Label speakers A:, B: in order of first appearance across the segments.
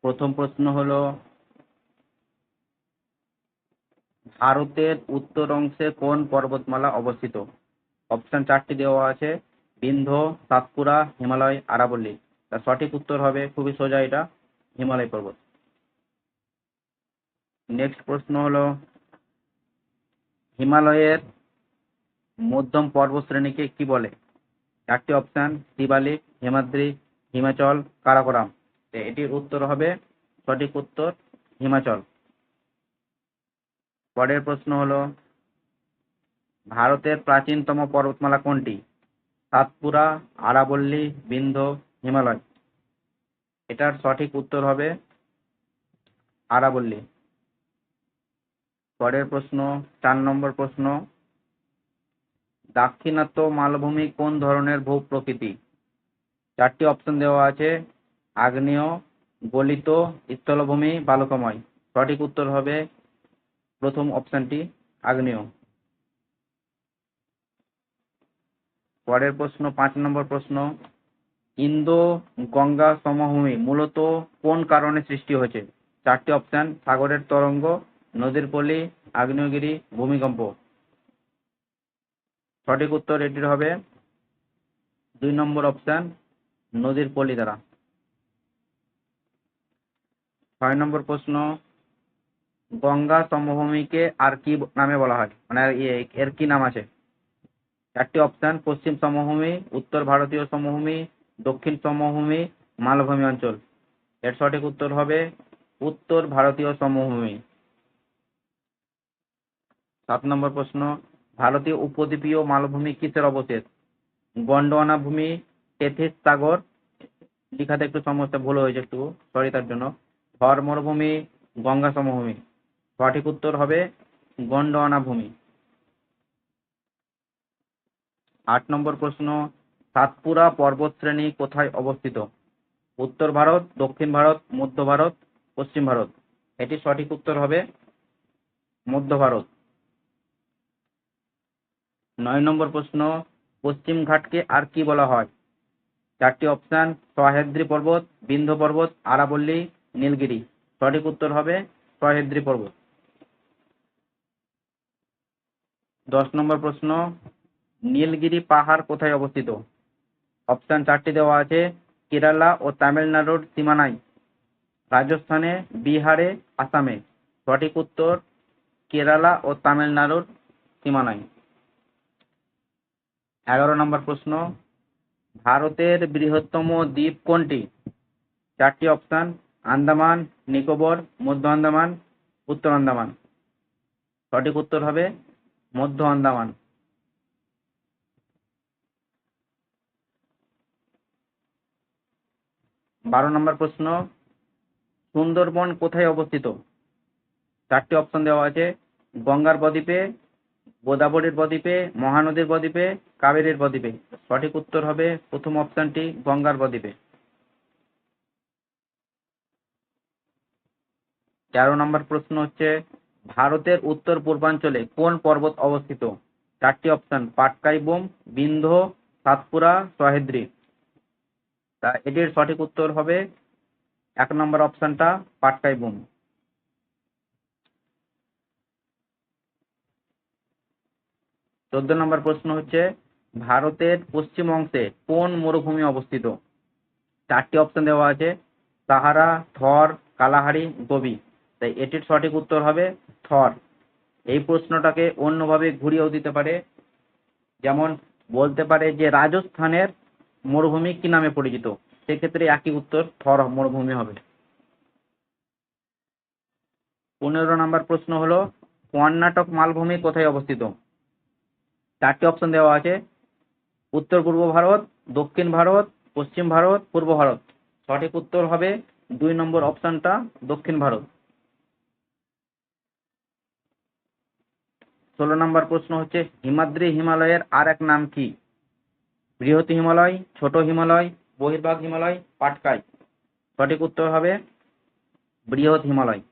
A: প্রথম প্রশ্ন হলো, ভারতের উত্তর অংশে কোন পর্বতমালা অবস্থিত? অপশন 4টি দেওয়া আছে: বিন্ধ্য, সাতপুরা, হিমালয়, আরাবল্লী। তার সঠিক উত্তর হবে, খুবই সোজা এটা, হিমালয় পর্বত। নেক্সট প্রশ্ন হলো, হিমালয়ের মধ্যম পর্বতশ্রেণীকে কি বলে? 4টি অপশন: শিবালিক, হিমাদ্রি, হিমাচল, কারাকোরাম। এটির উত্তর হবে, সঠিক উত্তর হিমাচল। পরের প্রশ্ন হলো, ভারতের প্রাচীনতম পর্বতমালা কোনটি? সাতপুরা, আরাবল্লী, বিন্ধ্য, হিমালয়। এটার সঠিক উত্তর হবে আরাবল্লী। পরের প্রশ্ন, 4 নম্বর প্রশ্ন, দাক্ষিণাত্য মালভূমি কোন ধরনের ভূপ্রকৃতি? 4টি অপশন দেওয়া আছে: আগ্নেয়, গলিত, স্থলভূমি, বালুকাময়। সঠিক উত্তর হবে প্রথম অপশনটি, আগ্নেয়। পরের প্রশ্ন, 5 নম্বর প্রশ্ন, ইন্দো গঙ্গা সমভূমি মূলত কোন কারণে সৃষ্টি হয়েছে? 4টি অপশন: সাগরের তরঙ্গ, নদীর পলি, আগ্নেয়গিরি, ভূমিকম্প। সঠিক উত্তর এটির হবে 2 নম্বর অপশন, নদীর পলি দ্বারা। 6 নম্বর প্রশ্ন, গঙ্গা সমভূমিকে আর কি নামে বলা হয়, মানে এর কি নাম আছে? 4টি অপশন: পশ্চিম সমভূমি, উত্তর ভারতীয় সমভূমি, দক্ষিণ সমভূমি, মালভূমি অঞ্চল। এর সঠিক উত্তর হবে উত্তর ভারতীয় সমভূমি। 7 নম্বর প্রশ্ন, ভারতীয় উপদ্বীপীয় মালভূমি কিসের অবশেষ? গন্ডোয়ানা ভূমি, টেথিস সাগর, লেখাতে একটু সমস্যা, ভুল হয়েছে একটু, সরি তার জন্য। থর মরুভূমি, গঙ্গা সমভূমি। সঠিক উত্তর হবে গন্ডোয়ানা ভূমি। 8 নম্বর প্রশ্ন, সাতপুরা পর্বতশ্রেণী কোথায় অবস্থিত? উত্তর ভারত, দক্ষিণ ভারত, মধ্য ভারত, পশ্চিম ভারত। এটি সঠিক উত্তর হবে মধ্য ভারত। 9 নম্বর প্রশ্ন, পশ্চিম ঘাটকে আর কি বলা হয়? 4টি অপশন: সহ্যাদ্রি পর্বত, বিন্ধ্য পর্বত, আরাবল্লী, নীলগিরি। সঠিক উত্তর হবে সহ্যাদ্রি পর্বত। 10 নম্বর প্রশ্ন, নীলগিরি পাহাড় কোথায় অবস্থিত? অপশন 4টি দেওয়া আছে: কেরালা ও তামিলনাড়ুর সীমানায়, রাজস্থানে, বিহারে, আসামে। সঠিক উত্তর কেরালা ও তামিলনাড়ুর সীমানায়। 11 নম্বর প্রশ্ন, ভারতের বৃহত্তম দ্বীপ কোনটি? 4টি অপশন: আন্দামান, নিকোবর, মধ্য আন্দামান, উত্তর আন্দামান। সঠিক উত্তর হবে মধ্য আন্দামান। 12 নম্বর প্রশ্ন, সুন্দরবন কোথায় অবস্থিত? 4টি অপশন দেওয়া আছে: গঙ্গার বদ্বীপে, গোদাবরীর বদ্বীপে, মহানদীর বদ্বীপে, কাবেরীর বদ্বীপে। সঠিক উত্তর হবে প্রথম অপশনটি, গঙ্গার বদ্বীপে। 13 নম্বর প্রশ্ন হচ্ছে, ভারতের উত্তর পূর্বাঞ্চলে কোন পর্বত অবস্থিত? 4টি অপশন: পাটকাই বুম, বিন্ধ্য, সাতপুরা, সহ্যাদ্রি। তা এটির সঠিক উত্তর হবে 1 নম্বর অপশনটা, পাটকাই বুম। 14 নম্বর প্রশ্ন হচ্ছে, ভারতের পশ্চিম অংশে কোন মরুভূমি অবস্থিত? 4টি অপশন দেওয়া আছে: সাহারা, থর, কালাহারি, গোবি। তাই এটির সঠিক উত্তর হবে থর। এই প্রশ্নটাকে অন্যভাবে ঘুরিয়েও দিতে পারে, যেমন বলতে পারে যে রাজস্থানের মরুভূমি কি নামে পরিচিত, সেক্ষেত্রে একই উত্তর, থর মরুভূমি হবে। 15 নম্বর প্রশ্ন হলো, কর্ণাটক মালভূমি কোথায় অবস্থিত? 4টি অপশন দেওয়া আছে: উত্তর পূর্ব ভারত, দক্ষিণ ভারত, পশ্চিম ভারত, পূর্ব ভারত। সঠিক উত্তর হবে 2 নম্বর অপশনটা, দক্ষিণ ভারত। 16 নম্বর প্রশ্ন হচ্ছে, হিমাদ্রি হিমালয়ের আর এক নাম কি? বৃহৎ হিমালয়, ছোট হিমালয়, বহির্ভাগ হিমালয়, পাটকাই। সঠিক উত্তর হবে বৃহৎ হিমালয়।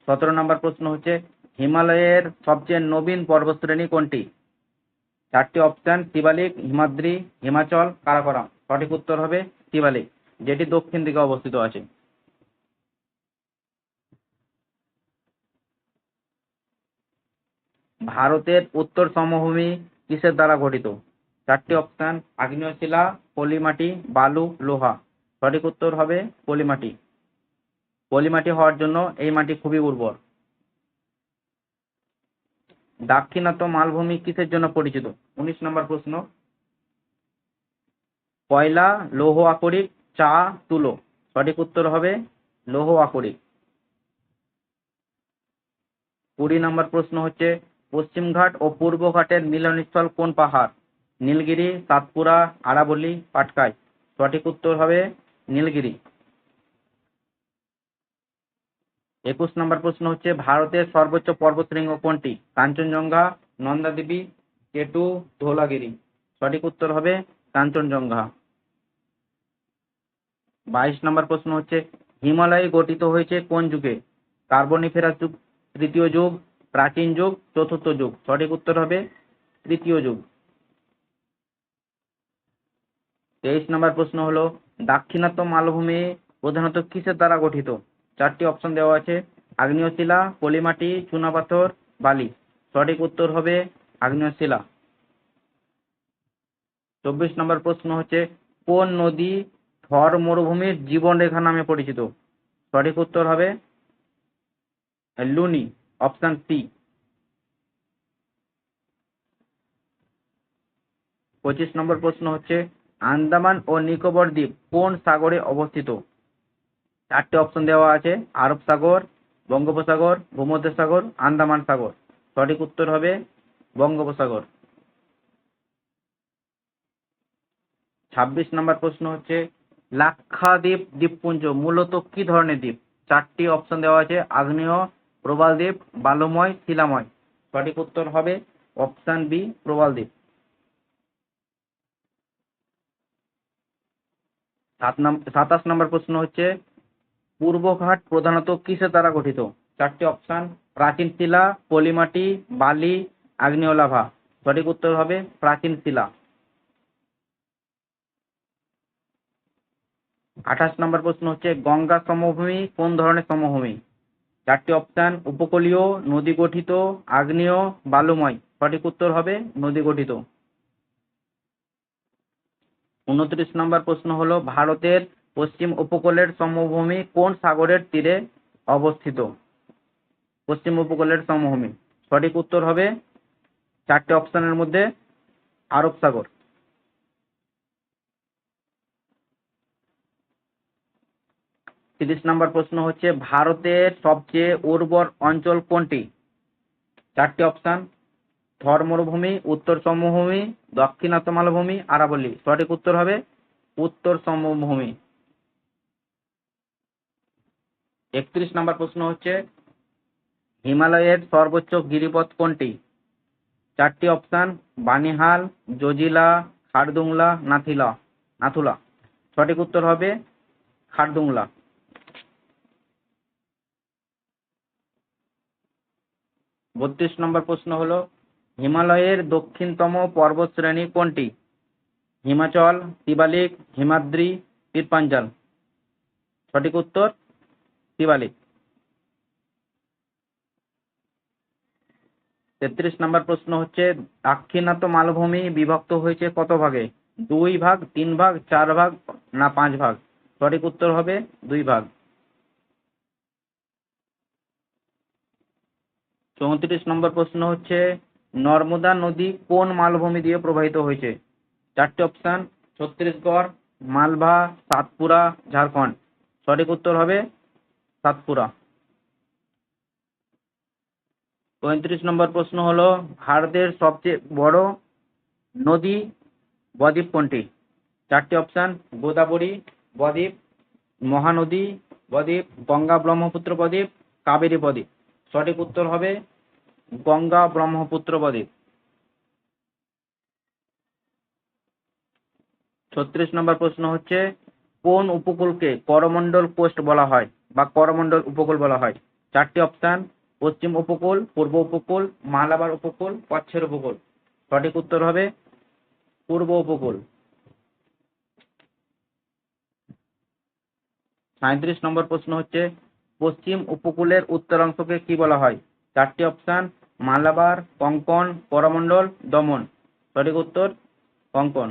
A: 17 নম্বর প্রশ্ন হচ্ছে, হিমালয়ের সবচেয়ে নবীন পর্বতশ্রেণী কোনটি? 4টি অপশন: শিবালিক, হিমাদ্রি, হিমাচল, কারাকোরাম। সঠিক উত্তর হবে শিবালিক। যেটি দক্ষিণ দিকে অবস্থিত আছে। ভারতের উত্তর সমভূমি কিসের দ্বারা গঠিত? চারটি অপশন: আগ্নেয় শিলা, পলিমাটি, বালু, লোহা। সঠিক উত্তর হবে পলিমাটি। পলিমাটি হওয়ার জন্য এই মাটি খুবই উর্বর। দাক্ষিণাত্য মালভূমি কিসের জন্য পরিচিত? 19 নম্বর প্রশ্ন। কয়লা, লৌহ আকরিক, চা, তুলো। সঠিক উত্তর হবে লৌহ আকরিক। 20 নম্বর প্রশ্ন হচ্ছে, পশ্চিমঘাট ও পূর্বঘাটের মিলনস্থল কোন পাহাড়? নীলগিরি, সাতপুরা, আরাবল্লী, পাটকাই। সঠিক উত্তর হবে নীলগিরি। 21 নম্বর প্রশ্ন হচ্ছে, ভারতের সর্বোচ্চ পর্বতশৃঙ্গ কোনটি? কাঞ্চনজঙ্ঘা, নন্দা দেবী, কেটু, ধৌলাগিরি। সঠিক উত্তর হবে কাঞ্চনজঙ্ঘা। 22 নম্বর প্রশ্ন হচ্ছে, হিমালয় গঠিত হয়েছে কোন যুগে? কার্বনিফেরাস যুগ, তৃতীয় যুগ, প্রাচীন যুগ, চতুর্থ যুগ। সঠিক উত্তর হবে তৃতীয় যুগ। 23 নম্বর প্রশ্ন হলো, দাক্ষিণাত্য মালভূমি প্রধানত কিসের দ্বারা গঠিত? চারটি অপশন দেওয়া আছে: আগ্নেয় শিলা, পলিমাটি, চুনাপাথর, বালি। সঠিক উত্তর হবে আগ্নেয় শিলা। 24 নম্বর প্রশ্ন হচ্ছে, কোন নদী থর মরুভূমির জীবনরেখা নামে পরিচিত? সঠিক উত্তর হবে লুনি, অপশন সি। 25 নম্বর প্রশ্ন হচ্ছে, আন্দামান ও নিকোবর দ্বীপ কোন সাগরে অবস্থিত? চারটি অপশন দেওয়া আছে: আরব সাগর, বঙ্গোপসাগর, ভূমধ্যসাগর, আন্দামান সাগর। সঠিক উত্তর হবে বঙ্গোপসাগর। 26 নম্বর প্রশ্ন হচ্ছে, লাক্ষাদ্বীপ দ্বীপপুঞ্জ মূলত কি ধরনের দ্বীপ? চারটি অপশন দেওয়া আছে: আগ্নেয়, প্রবাল দ্বীপ, বালুময়, শিলাময়। সঠিক উত্তর হবে অপশন বি, প্রবাল দ্বীপ। 27 নম্বর প্রশ্ন হচ্ছে, পূর্বঘাট প্রধানত কিসের দ্বারা গঠিত? চারটি অপশন: প্রাচীন শিলা, পলিমাটি, বালি, আগ্নেয় লাভা। সঠিক উত্তর হবে প্রাচীন শিলা। 28 নম্বর প্রশ্ন হচ্ছে, গঙ্গা সমভূমি কোন ধরনের সমভূমি? চারটি অপশন: উপকূলীয়, নদী গঠিত, আগ্নেয়, বালুময়। সঠিক উত্তর হবে নদী গঠিত। 29 নম্বর প্রশ্ন হলো, ভারতের পশ্চিম উপকূলের সমভূমি কোন সাগরের তীরে অবস্থিত? পশ্চিম উপকূলের সমভূমি। সঠিক উত্তর হবে চারটি অপশনের মধ্যে আরব সাগর। 30 নম্বর প্রশ্ন হচ্ছে, ভারতের সবচেয়ে উর্বর অঞ্চল কোনটি? চারটি অপশন: থর মরুভূমি, উত্তর সমভূমি, দক্ষিণাত্য মালভূমি, আরাবল্লী। সঠিক উত্তর হবে উত্তর সমভূমি। 31 নম্বর প্রশ্ন হচ্ছে, হিমালয়ের সর্বোচ্চ গিরিপথ কোনটি? চারটি অপশন: বানিহাল, জজিলা, খারদুংলা, নাথুলা। সঠিক উত্তর হবে খারদুংলা। 32 নম্বর প্রশ্ন হলো, হিমালয়ের দক্ষিণতম পর্বতশ্রেণী কোনটি? হিমাচল, শিবালিক, হিমাদ্রি, পীরপাঞ্জাল। সঠিক উত্তর শিবালিক। 33 নম্বর প্রশ্ন হচ্ছে, দাক্ষিণাত্য মালভূমি বিভক্ত হয়েছে কত ভাগে? 2 ভাগ, 3 ভাগ, 4 ভাগ, না 5 ভাগ? সঠিক উত্তর হবে 2 ভাগ। 34 নম্বর প্রশ্ন হচ্ছে, নর্মদা নদী কোন মালভূমি দিয়ে প্রবাহিত হয়েছে? চারটি অপশন: ছত্তিশগড়, মালভা, সাতপুরা, ঝাড়খণ্ড। সঠিক উত্তর হবে সাতপুরা। 35 নম্বর প্রশ্ন হলো, ভারতের সবচেয়ে বড় নদী বদ্বীপ কোনটি? চারটি অপশন: গোদাবরী বদ্বীপ, মহানদী বদ্বীপ, গঙ্গা ব্রহ্মপুত্র বদ্বীপ, কাবেরী বদ্বীপ। সঠিক উত্তর হবে গঙ্গা ব্রহ্মপুত্র বদ্বীপ। 36 নম্বর প্রশ্ন হচ্ছে, কোন উপকূলকে করমণ্ডল কোস্ট বলা হয় বা করমণ্ডল উপকূল বলা হয়? চারটি অপশন: পশ্চিম উপকূল, পূর্ব উপকূল, মালাবার উপকূল, কচ্ছের উপকূল। সঠিক উত্তর হবে পূর্ব উপকূল। 37 নম্বর প্রশ্ন হচ্ছে পশ্চিম উপকূলের উত্তর অংশকে কি বলা হয়? 4টি অপশন: মালাবার, কোঙ্কণ, করমণ্ডল, দমন। সঠিক উত্তর কোঙ্কণ।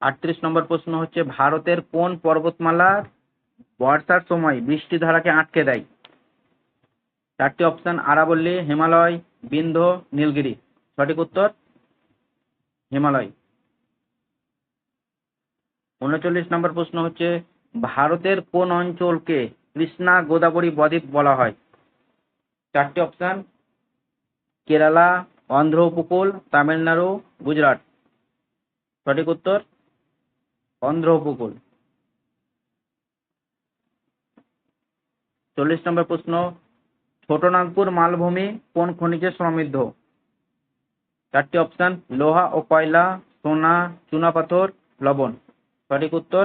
A: 38 নম্বর প্রশ্ন হচ্ছে ভারতের কোন পর্বতমালার বর্ষার সময় বৃষ্টি ধারাকে আটকে দেয়? 4টি অপশন: আরাবল্লী, হিমালয়, বিন্ধ্য, নীলগিরি। সঠিক উত্তর হিমালয়। 39 নম্বর প্রশ্ন হচ্ছে ভারতের কোন অঞ্চলকে কৃষ্ণা গোদাবরী বদ্বীপ বলা হয়? 4টি অপশন: কেরালা, অন্ধ্র উপকূল, তামিলনাড়ু, গুজরাট। সঠিক উত্তর অন্ধ্র উপকূল। 40 নম্বর প্রশ্ন ছোটনাগপুর মালভূমি কোন খনিজে সমৃদ্ধ? 4টি অপশন: লোহা ও কয়লা, সোনা, চুনাপাথর, লবণ। সঠিক উত্তর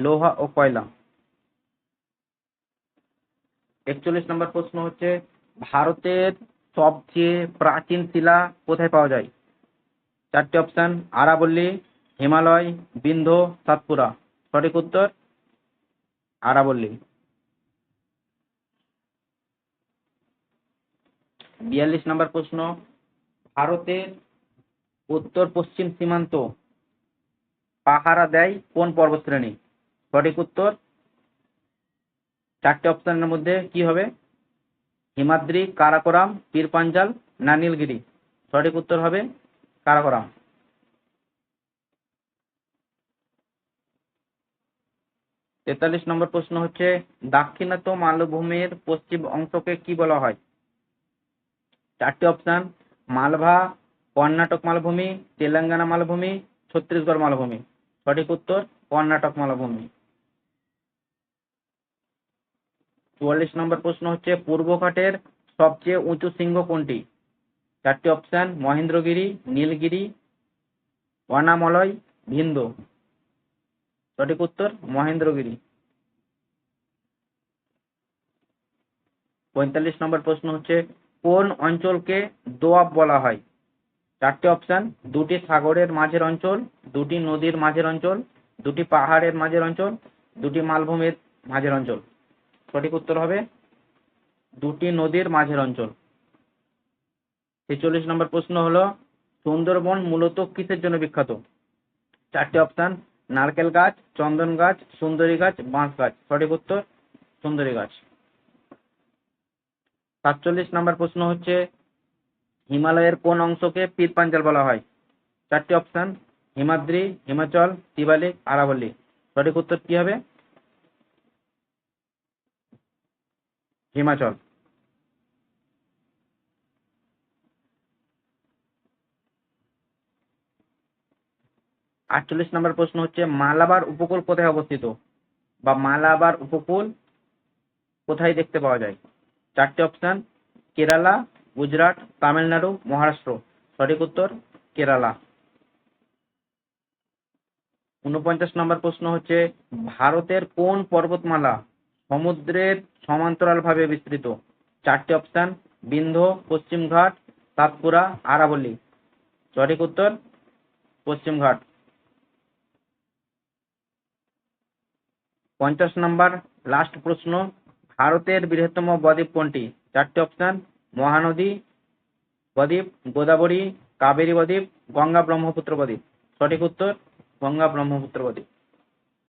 A: লোহা ও কয়লা। 41 নম্বর প্রশ্ন হচ্ছে ভারতের সবচেয়ে প্রাচীন শিলা কোথায় পাওয়া যায়? 4টি অপশন: আরাবল্লী, হিমালয়, বিন্ধ্য, সাতপুরা। সঠিক উত্তর আরাবল্লী। 42 নম্বর প্রশ্ন ভারতের উত্তর পশ্চিম সীমান্ত পাহারা দেয় কোন পর্বতশ্রেণী? সঠিক উত্তর 4টে অপশনের মধ্যে কি হবে? হিমাদ্রি, কারাকোরাম, পীর পাঞ্জাল না নীলগিরি। সঠিক উত্তর হবে কারাকোরাম। 43 নম্বর প্রশ্ন হচ্ছে দাক্ষিণাত্য মালভূমির পশ্চিম অংশকে কি বলা হয়? 4টে অপশন: মালভা, কর্ণাটক মালভূমি, তেলেঙ্গানা মালভূমি, ছত্তিশগড় মালভূমি। সঠিক উত্তর কর্ণাটক মালভূমি। 44 নম্বর প্রশ্ন হচ্ছে পূর্বঘাটের সবচেয়ে উঁচু শৃঙ্গ কোনটি? 4টে অপশন: মহেন্দ্রগিরি, নীলগিরি, অনামলয়, ভিন্দ। সঠিক উত্তর মহেন্দ্রগিরি। 45 নম্বর প্রশ্ন হচ্ছে কোন অঞ্চলকে দোয়াব বলা হয়? 4টে অপশন: দুটি সাগরের মাঝের অঞ্চল, দুটি নদীর মাঝের অঞ্চল, দুটি পাহাড়ের মাঝের অঞ্চল, দুটি মালভূমির মাঝের অঞ্চল। সঠিক উত্তর হবে দুটি নদীর মাঝের অঞ্চল। 46 নম্বর প্রশ্ন হলো সুন্দরবন মূলত কিসের জন্য বিখ্যাত? 4টে অপশন: নারকেল গাছ, চন্দন গাছ, সুন্দরী গাছ, বাঁশ গাছ। সঠিক উত্তর সুন্দরী গাছ। 47 নম্বর প্রশ্ন হচ্ছে হিমালয়ের কোন অংশকে পীর পাঞ্জাল বলা হয়? 4টে অপশন: হিমাদ্রি, হিমাচল, শিবালিক, আরাবল্লী। সঠিক উত্তর কি হবে? হিমাচল। 48 নম্বর প্রশ্ন হচ্ছে মালাবার উপকূল কোথায় অবস্থিত বা মালাবার উপকূল কোথায় দেখতে পাওয়া যায়? 4টে অপশন: কেরালা, গুজরাট, তামিলনাড়ু, মহারাষ্ট্র। সঠিক উত্তর কেরালা। 49 নম্বর প্রশ্ন হচ্ছে ভারতের কোন পর্বতমালা সমুদ্রের সমান্তরালভাবে বিস্তৃত? 4টে অপশন: বিন্ধ্য, পশ্চিমঘাট, সাতপুরা, আরাবল্লী। সঠিক উত্তর পশ্চিমঘাট। 50 নম্বর লাস্ট প্রশ্ন ভারতের বৃহত্তম বদ্বীপ কোনটি? 4টে অপশন: মহানদী বদ্বীপ, গোদাবরী, কাবেরী বদ্বীপ, গঙ্গা ব্রহ্মপুত্র বদ্বীপ। সঠিক উত্তর গঙ্গা ব্রহ্মপুত্র বদ্বীপ।